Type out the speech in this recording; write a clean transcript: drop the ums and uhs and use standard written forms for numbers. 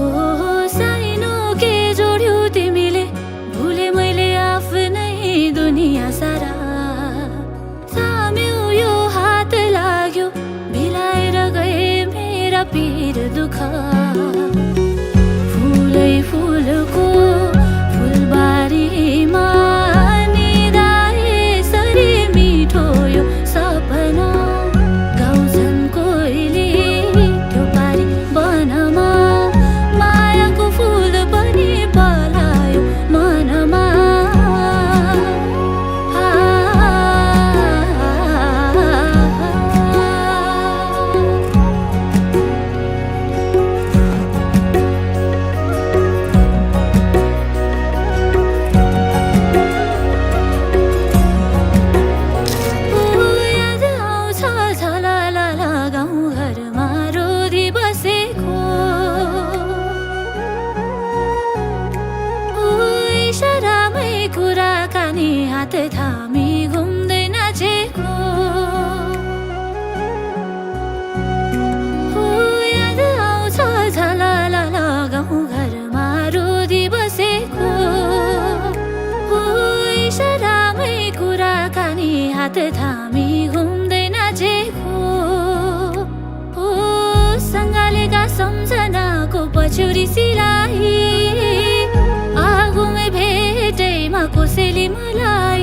ओ साइनो के जोड्यो तिमीले भुले मैले आफ्नै दुनिया सारा साम्यो यो हात लाग्यो भिलाएर गए मेरा पीर दुःख फुलै फुलको फुलबारीमा निदाए सरी मिठो यो सपना गाउँछन् कोइली त्यो पारी वनमा मायाको फुल पनि पलायो मनमा कुराकानी हात थामी घुम्दै नाचेको याद आउँछ झलल गाउँ घरमा रोधी बसेको इसारामै कुराकानी हात थामी घुम्दै नाचेको सँगालेका सम्झनाको पछुरी सिलाई आगोमै भेटैमा कोसेली मलाई